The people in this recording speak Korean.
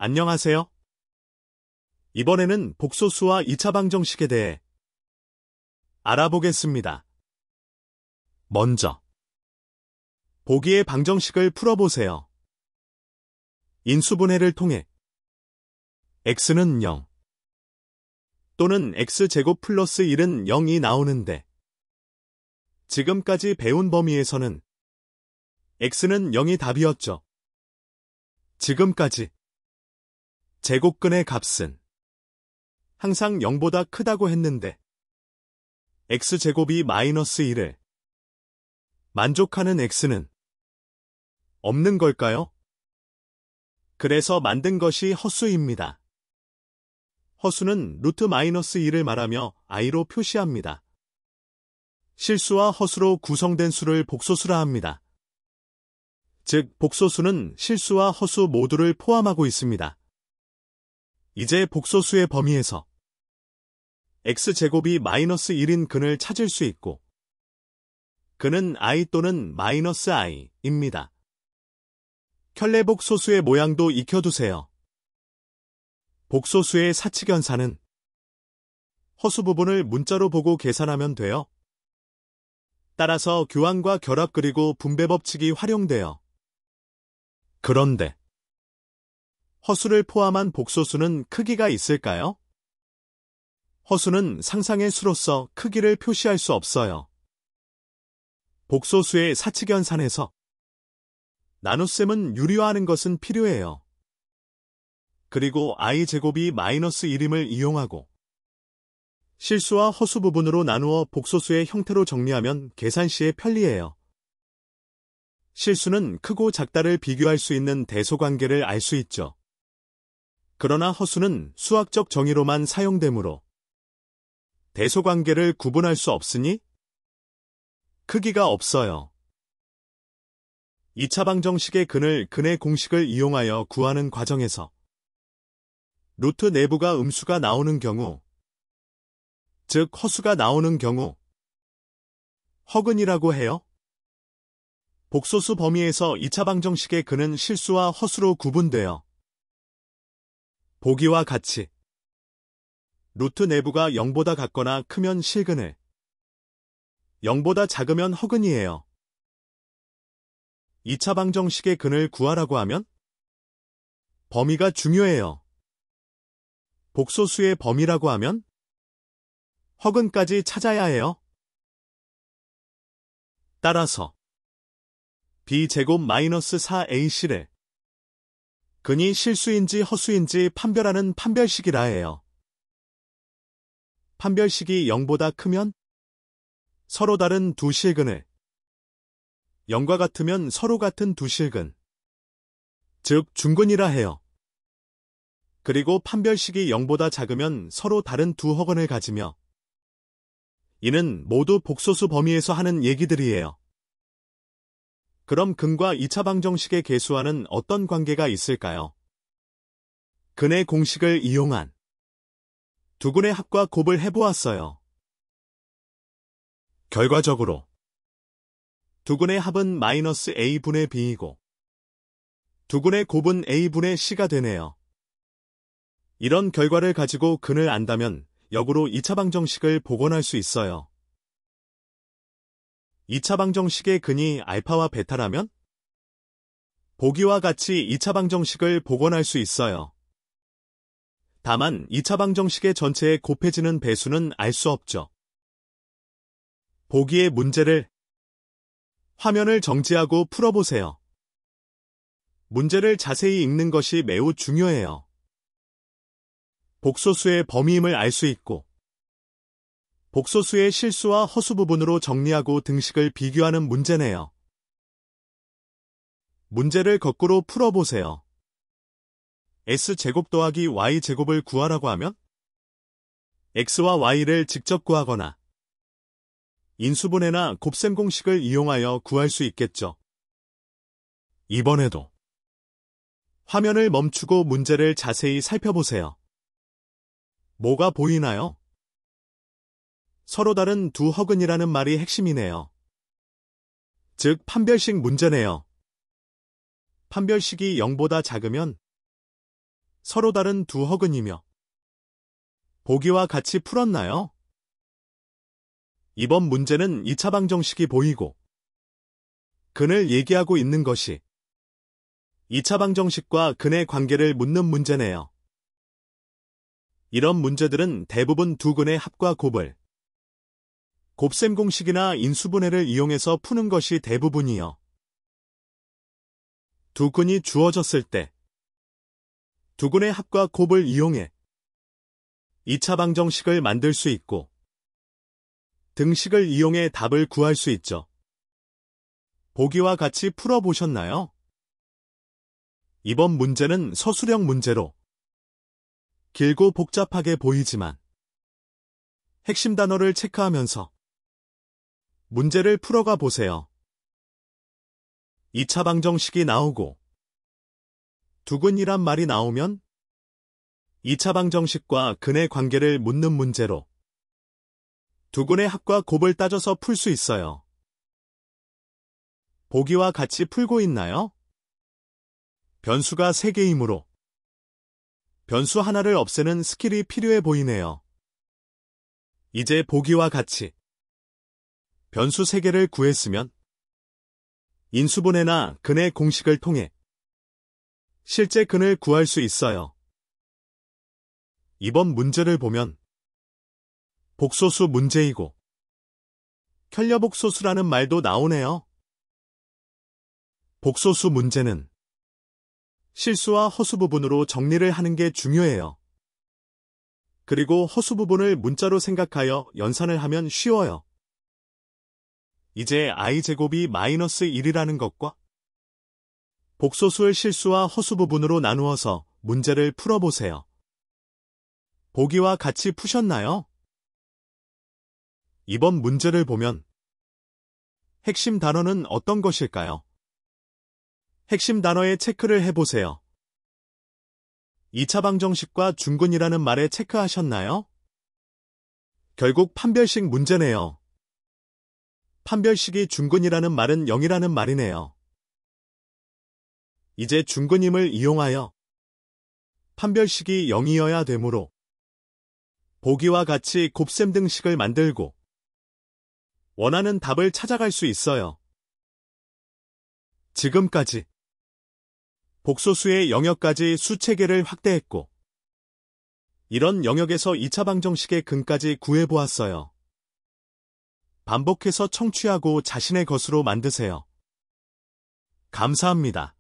안녕하세요. 이번에는 복소수와 2차 방정식에 대해 알아보겠습니다. 먼저, 보기의 방정식을 풀어보세요. 인수분해를 통해 x는 0 또는 x제곱 플러스 1은 0이 나오는데 지금까지 배운 범위에서는 x는 0이 답이었죠. 지금까지 제곱근의 값은 항상 0보다 크다고 했는데 x제곱이 마이너스 1을 만족하는 x는 없는 걸까요? 그래서 만든 것이 허수입니다. 허수는 루트 마이너스 1을 말하며 i로 표시합니다. 실수와 허수로 구성된 수를 복소수라 합니다. 즉, 복소수는 실수와 허수 모두를 포함하고 있습니다. 이제 복소수의 범위에서 x제곱이 마이너스 1인 근을 찾을 수 있고 근은 i 또는 마이너스 i입니다. 켤레복 소수의 모양도 익혀두세요. 복소수의 사칙연산은 허수 부분을 문자로 보고 계산하면 돼요. 따라서 교환과 결합 그리고 분배 법칙이 활용돼요. 그런데 허수를 포함한 복소수는 크기가 있을까요? 허수는 상상의 수로서 크기를 표시할 수 없어요. 복소수의 사칙연산에서 나눗셈은 유리화하는 것은 필요해요. 그리고 i제곱이 마이너스 1임을 이용하고 실수와 허수 부분으로 나누어 복소수의 형태로 정리하면 계산 시에 편리해요. 실수는 크고 작다를 비교할 수 있는 대소관계를 알 수 있죠. 그러나 허수는 수학적 정의로만 사용되므로 대소관계를 구분할 수 없으니 크기가 없어요. 2차 방정식의 근을 근의 공식을 이용하여 구하는 과정에서 루트 내부가 음수가 나오는 경우, 즉 허수가 나오는 경우 허근이라고 해요. 복소수 범위에서 2차 방정식의 근은 실수와 허수로 구분돼요. 보기와 같이 루트 내부가 0보다 같거나 크면 실근을, 0보다 작으면 허근이에요. 2차 방정식의 근을 구하라고 하면 범위가 중요해요. 복소수의 범위라고 하면 허근까지 찾아야 해요. 따라서 b제곱 마이너스 4ac를 근이 실수인지 허수인지 판별하는 판별식이라 해요. 판별식이 0보다 크면 서로 다른 두 실근을, 0과 같으면 서로 같은 두 실근, 즉 중근이라 해요. 그리고 판별식이 0보다 작으면 서로 다른 두 허근을 가지며 이는 모두 복소수 범위에서 하는 얘기들이에요. 그럼 근과 2차 방정식의 계수와는 어떤 관계가 있을까요? 근의 공식을 이용한 두 근의 합과 곱을 해보았어요. 결과적으로 두 근의 합은 마이너스 a분의 b이고 두 근의 곱은 a분의 c가 되네요. 이런 결과를 가지고 근을 안다면 역으로 2차 방정식을 복원할 수 있어요. 2차 방정식의 근이 알파와 베타라면 보기와 같이 2차 방정식을 복원할 수 있어요. 다만 2차 방정식의 전체에 곱해지는 배수는 알 수 없죠. 보기의 문제를 화면을 정지하고 풀어보세요. 문제를 자세히 읽는 것이 매우 중요해요. 복소수의 범위임을 알 수 있고 복소수의 실수와 허수 부분으로 정리하고 등식을 비교하는 문제네요. 문제를 거꾸로 풀어보세요. s제곱 더하기 y제곱을 구하라고 하면 x와 y를 직접 구하거나 인수분해나 곱셈 공식을 이용하여 구할 수 있겠죠. 이번에도 화면을 멈추고 문제를 자세히 살펴보세요. 뭐가 보이나요? 서로 다른 두 허근이라는 말이 핵심이네요. 즉 판별식 문제네요. 판별식이 0보다 작으면 서로 다른 두 허근이며 보기와 같이 풀었나요? 이번 문제는 2차 방정식이 보이고 근을 얘기하고 있는 것이 2차 방정식과 근의 관계를 묻는 문제네요. 이런 문제들은 대부분 두 근의 합과 곱을 곱셈 공식이나 인수분해를 이용해서 푸는 것이 대부분이요. 두 근이 주어졌을 때 두 근의 합과 곱을 이용해 2차 방정식을 만들 수 있고 등식을 이용해 답을 구할 수 있죠. 보기와 같이 풀어보셨나요? 이번 문제는 서술형 문제로 길고 복잡하게 보이지만 핵심 단어를 체크하면서 문제를 풀어가 보세요. 2차 방정식이 나오고 두근이란 말이 나오면 2차 방정식과 근의 관계를 묻는 문제로 두근의 합과 곱을 따져서 풀 수 있어요. 보기와 같이 풀고 있나요? 변수가 3개이므로 변수 하나를 없애는 스킬이 필요해 보이네요. 이제 보기와 같이 변수 3개를 구했으면 인수분해나 근의 공식을 통해 실제 근을 구할 수 있어요. 이번 문제를 보면 복소수 문제이고 켤려복소수라는 말도 나오네요. 복소수 문제는 실수와 허수 부분으로 정리를 하는 게 중요해요. 그리고 허수 부분을 문자로 생각하여 연산을 하면 쉬워요. 이제 i제곱이 마이너스 1이라는 것과 복소수의 실수와 허수 부분으로 나누어서 문제를 풀어보세요. 보기와 같이 푸셨나요? 이번 문제를 보면 핵심 단어는 어떤 것일까요? 핵심 단어에 체크를 해보세요. 2차 방정식과 중근이라는 말에 체크하셨나요? 결국 판별식 문제네요. 판별식이 중근이라는 말은 0이라는 말이네요. 이제 중근임을 이용하여 판별식이 0이어야 되므로 보기와 같이 곱셈 등식을 만들고 원하는 답을 찾아갈 수 있어요. 지금까지 복소수의 영역까지 수체계를 확대했고 이런 영역에서 2차 방정식의 근까지 구해보았어요. 반복해서 청취하고 자신의 것으로 만드세요. 감사합니다.